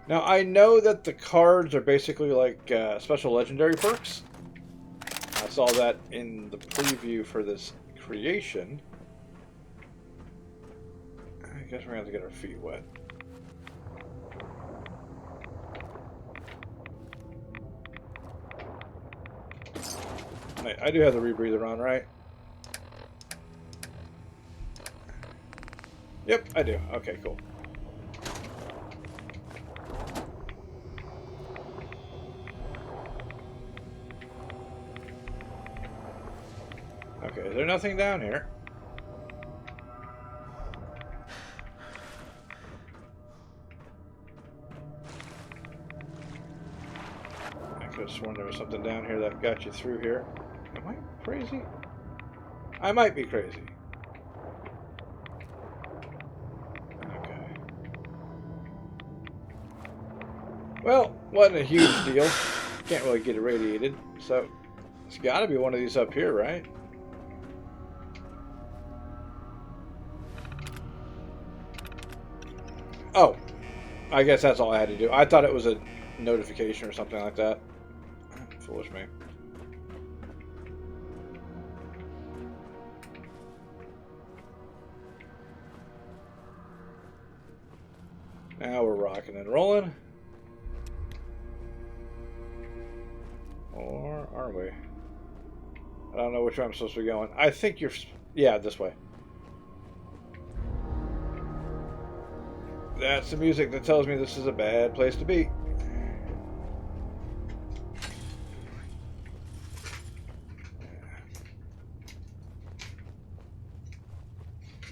Now I know that the cards are basically like special legendary perks. I saw that in the preview for this creation. I guess we're going to have to get our feet wet. I do have the rebreather on, right? Yep, I do. Okay, cool. Okay, is there nothing down here? I could have sworn there was something down here that got you through here. Am I crazy? I might be crazy. Okay. Well, wasn't a huge deal. Can't really get irradiated, so it's got to be one of these up here, right? Oh, I guess that's all I had to do. I thought it was a notification or something like that. Foolish me. Now we're rocking and rolling. Or are we? I don't know which way I'm supposed to be going. I think you're... Yeah, this way. That's the music that tells me this is a bad place to be.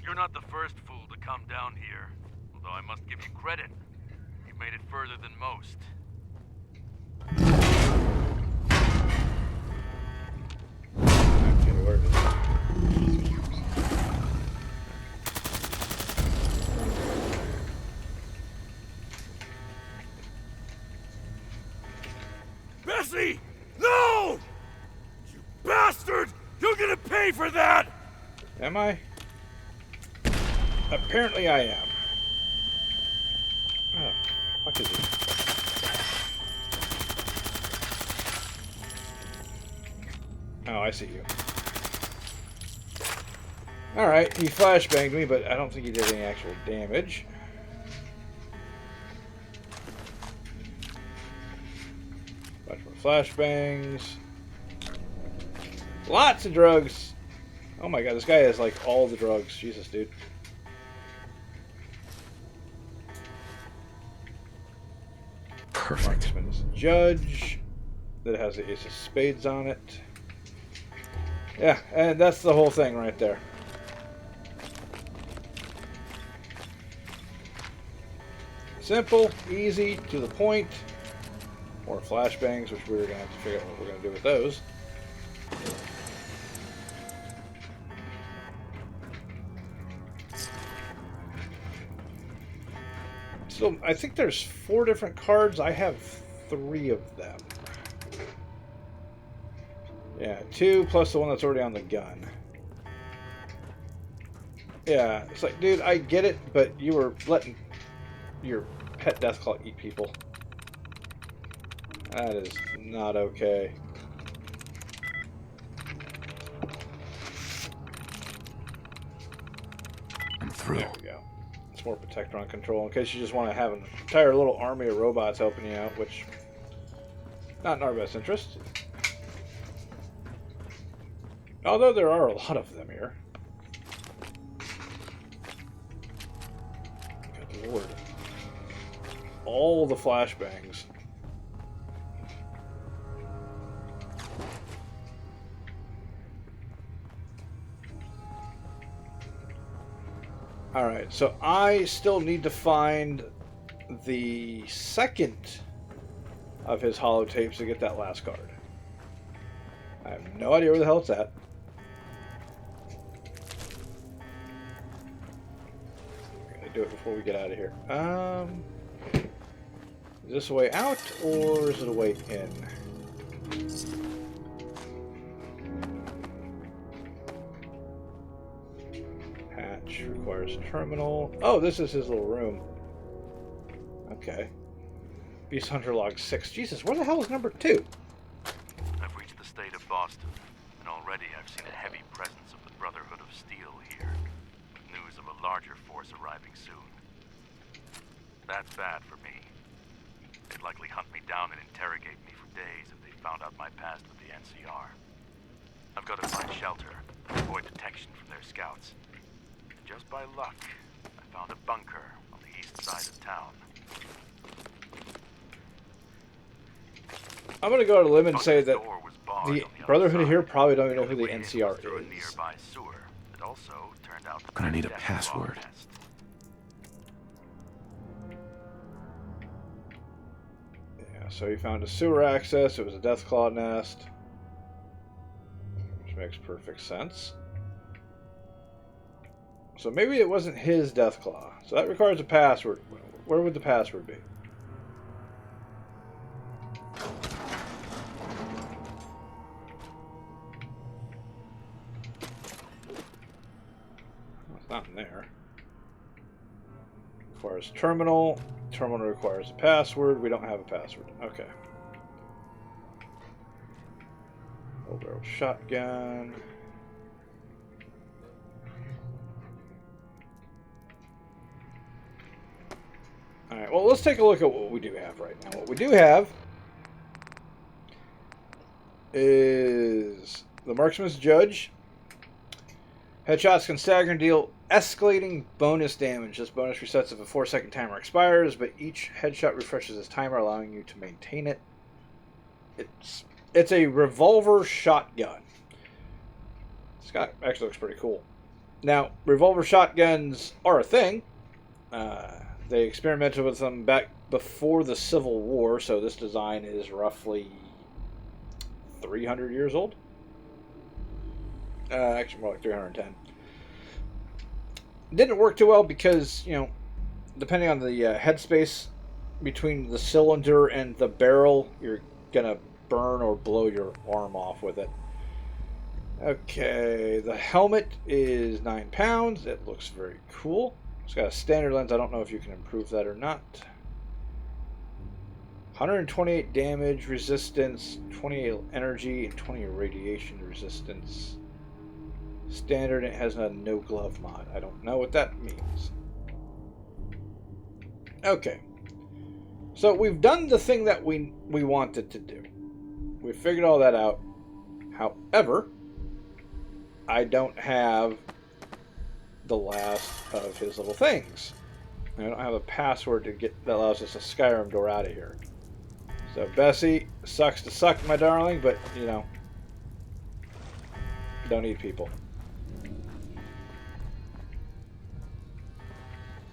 You're not the first fool to come down here, although I must give you credit. You've made it further than most. Okay, where is it? Bessie! No! You Am I? Apparently I am. Oh, fuck is he? Oh, I see you. Alright, he flashbanged me, but I don't think he did any actual damage. Bunch more flashbangs. Lots of drugs! Oh my god, this guy has like all the drugs. Jesus, dude. Perfect. Marksman's Judge. That has the Ace of Spades on it. Yeah, and that's the whole thing right there. Simple, easy, to the point. More flashbangs, which we're going to have to figure out what we're going to do with those. So, I think there's 4 different cards. I have 3 of them. Yeah, 2 plus the one that's already on the gun. Yeah, it's like, dude, I get it, but you were letting your pet Deathclaw eat people. That is not okay. I'm through. There we go. It's more Protector on control in case you just want to have an entire little army of robots helping you out, which not in our best interest. Although there are a lot of them here. Good lord. All the flashbangs. Alright, so I still need to find the second of his holotapes to get that last card. I have no idea where the hell it's at. I'm gonna do it before we get out of here. Is this a way out or is it a way in? Hatch requires terminal. Oh, this is his little room. Okay. Beast Hunter Log 6. Jesus, where the hell is number 2? I've reached the state of Boston, and already I've seen a heavy presence of the Brotherhood of Steel here, with news of a larger force arriving soon. That's bad for me. They'd likely hunt me down and interrogate me for days if they found out my past with the NCR. I've got to find shelter and avoid detection from their scouts. Just by luck, I found a bunker on the east side of town. I'm going to go out on a limb and say that Door was barred the on the other Brotherhood side. here probably don't even know who only the way in was NCR through a is. nearby sewer that also turned out to Gonna be need a Deathclaw password. nest. Yeah, so he found a sewer access. It was a Deathclaw nest. Which makes perfect sense. So maybe it wasn't his Deathclaw. So that requires a password. Where would the password be? Well, it's not in there. Requires terminal. Terminal requires a password. We don't have a password. Okay. Old barrel shotgun. Alright, well, let's take a look at what we do have right now. What we do have is the Marksman's Judge. Headshots can stagger and deal escalating bonus damage. This bonus resets if a 4-second timer expires, but each headshot refreshes its timer, allowing you to maintain it. It's a revolver shotgun. This guy actually looks pretty cool. Now, revolver shotguns are a thing. They experimented with them back before the Civil War, so this design is roughly 300 years old. Actually, more like 310. Didn't work too well because, you know, depending on the headspace between the cylinder and the barrel, you're gonna burn or blow your arm off with it. Okay, the helmet is 9 pounds. It looks very cool. It's got a standard lens. I don't know if you can improve that or not. 128 damage resistance, 28 energy, and 20 radiation resistance. Standard, it has a no glove mod. I don't know what that means. Okay. So we've done the thing that we wanted to do. We figured all that out. However, I don't have the last of his little things. I don't have a password to get that allows us a Skyrim door out of here. So Bessie, sucks to suck, my darling, but you know, don't eat people.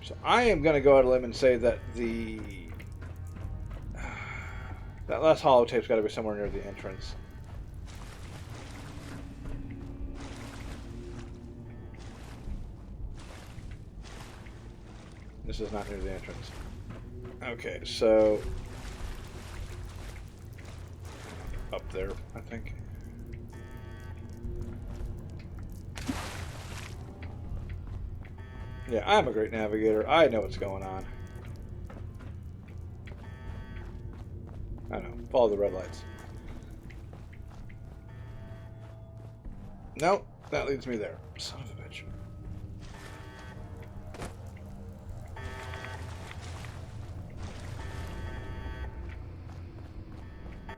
So I am going to go out on a limb and say that that last holotape's got to be somewhere near the entrance. This is not near the entrance. Okay, so up there, I think. Yeah, I'm a great navigator. I know what's going on. I know. Follow the red lights. Nope, that leads me there. Son of a bitch.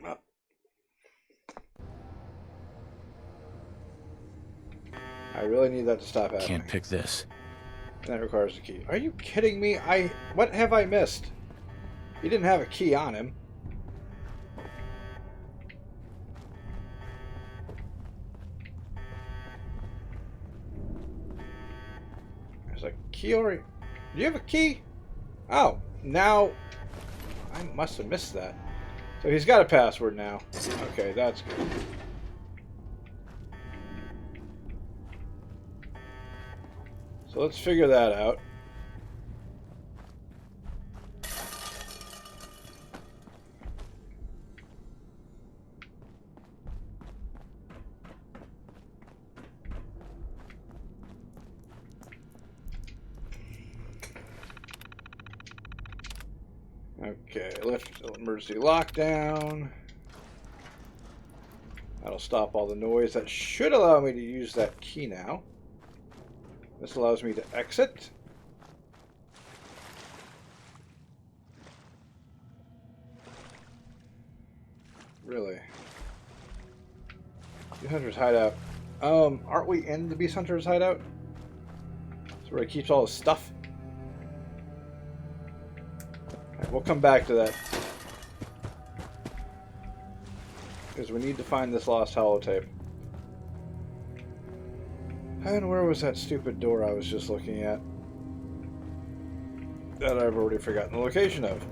Oh. I really need that to stop happening. Can't pick this. That requires a key. Are you kidding me? What have I missed? He didn't have a key on him. There's a key already. Do you have a key? Oh, now I must have missed that. So he's got a password now. Okay, that's good. So let's figure that out. Okay, lift emergency lockdown. That'll stop all the noise. That should allow me to use that key now. This allows me to exit. Really? Beast Hunter's hideout. Aren't we in the Beast Hunter's hideout? That's where he keeps all his stuff. Alright, we'll come back to that. Because we need to find this lost holotape. And where was that stupid door I was just looking at? That I've already forgotten the location of.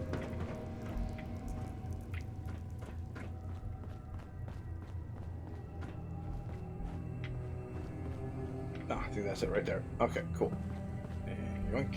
Oh, I think that's it right there. Okay, cool. And yoink.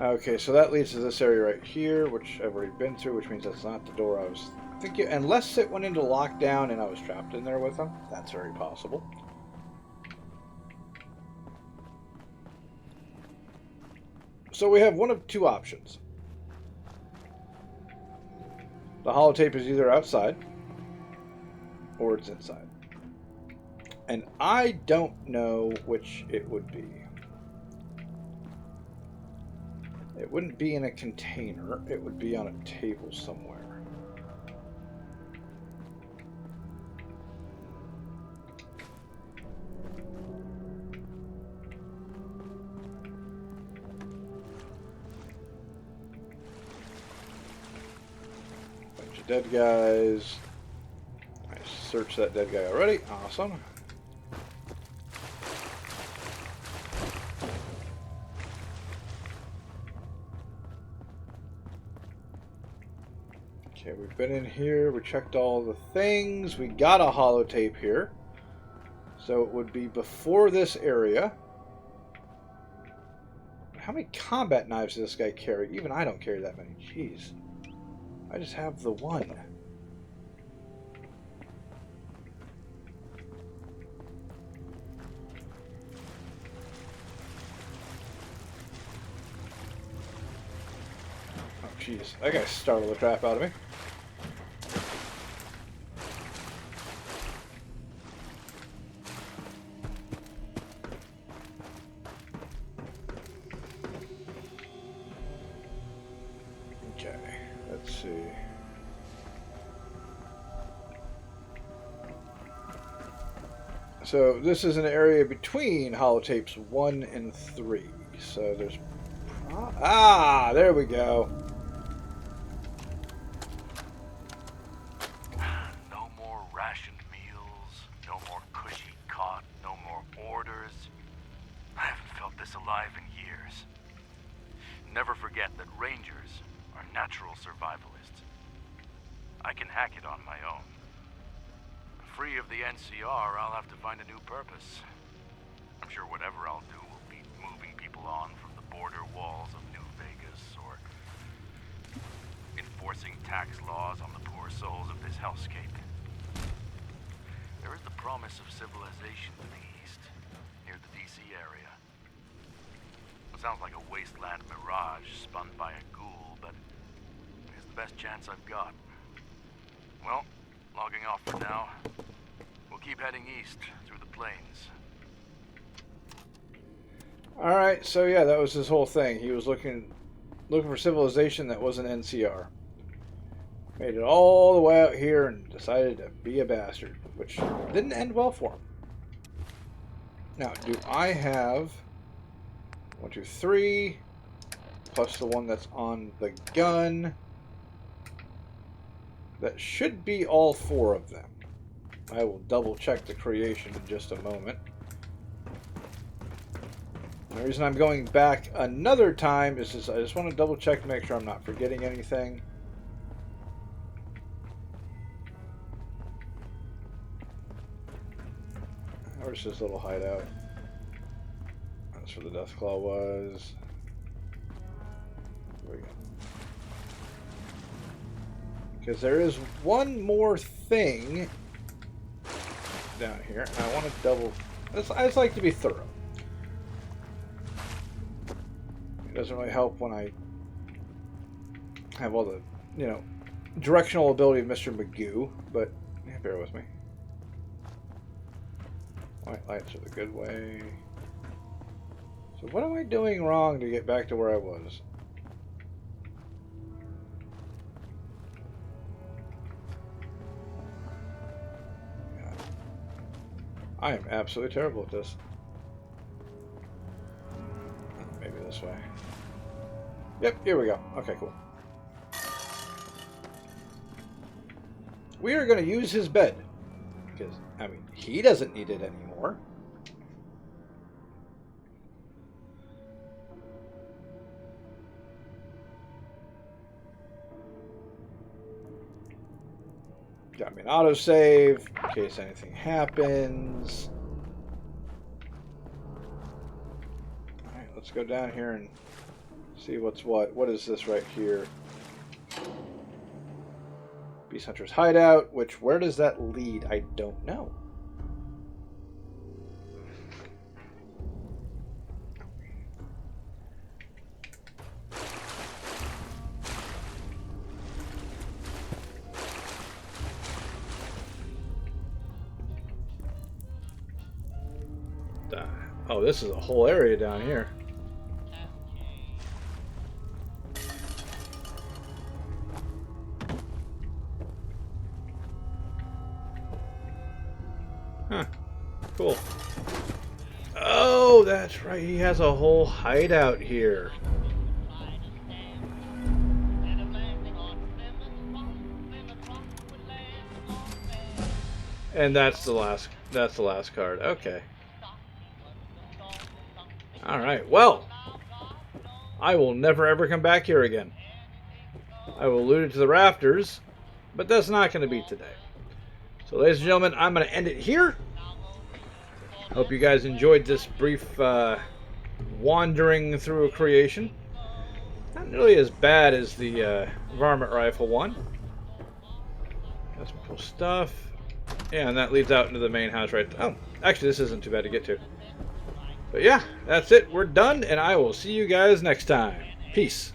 Okay, so that leads to this area right here, which I've already been through, which means that's not the door I was thinking. Unless it went into lockdown and I was trapped in there with them. That's very possible. So we have one of two options. The holotape is either outside or it's inside. And I don't know which it would be. It wouldn't be in a container, it would be on a table somewhere. Bunch of dead guys. I searched that dead guy already. Awesome. Okay, we've been in here. We checked all the things. We got a holotape here. So it would be before this area. How many combat knives does this guy carry? Even I don't carry that many. Jeez. I just have the one. Oh, jeez. That guy startled the crap out of me. Let's see. So this is an area between holotapes 1 and 3. So there's... there we go. No more rationed meals, no more cushy cot, no more orders. I haven't felt this alive in years. Never forget that Rangers are natural survivalists. I can hack it on my own. Free of the NCR, I'll have to find a new purpose. I'm sure whatever I'll do will be moving people on from the border walls of New Vegas or enforcing tax laws on the poor souls of this hellscape. There is the promise of civilization to the east, near the DC area. It sounds like a wasteland mirage spun by a ghoul, but it's the best chance I've got. Well, logging off for now. We'll keep heading east through the plains. Alright, so yeah, that was his whole thing. He was looking for civilization that wasn't NCR. Made it all the way out here and decided to be a bastard, which didn't end well for him. Now, do I have 1, 2, 3 plus the one that's on the gun? That should be all 4 of them. I will double check the creation in just a moment. The reason I'm going back another time is I just want to double check to make sure I'm not forgetting anything. Where's his little hideout? That's where the Deathclaw was. There we go. Because there is one more thing down here. I want to double... I just like to be thorough. It doesn't really help when I have all the, directional ability of Mr. Magoo, but bear with me. White lights are the good way. So what am I doing wrong to get back to where I was? I am absolutely terrible at this. Maybe this way. Yep, here we go. Okay, cool. We are going to use his bed. Because, he doesn't need it anymore. Got me an autosave in case anything happens. Alright, let's go down here and see what's what. What is this right here? Beast Hunter's hideout, which, where does that lead? I don't know. Oh, this is a whole area down here. Huh. Cool. Oh, that's right. He has a whole hideout here. And that's the last card. Okay. Alright, well, I will never ever come back here again. I will loot it to the rafters, But that's not going to be today. So, ladies and gentlemen, I'm going to end it here. Hope you guys enjoyed this brief wandering through a creation. Not nearly as bad as the varmint rifle one. Got some cool stuff. Yeah, and that leads out into the main house right there. Oh, actually, this isn't too bad to get to. But yeah, that's it. We're done, and I will see you guys next time. Peace.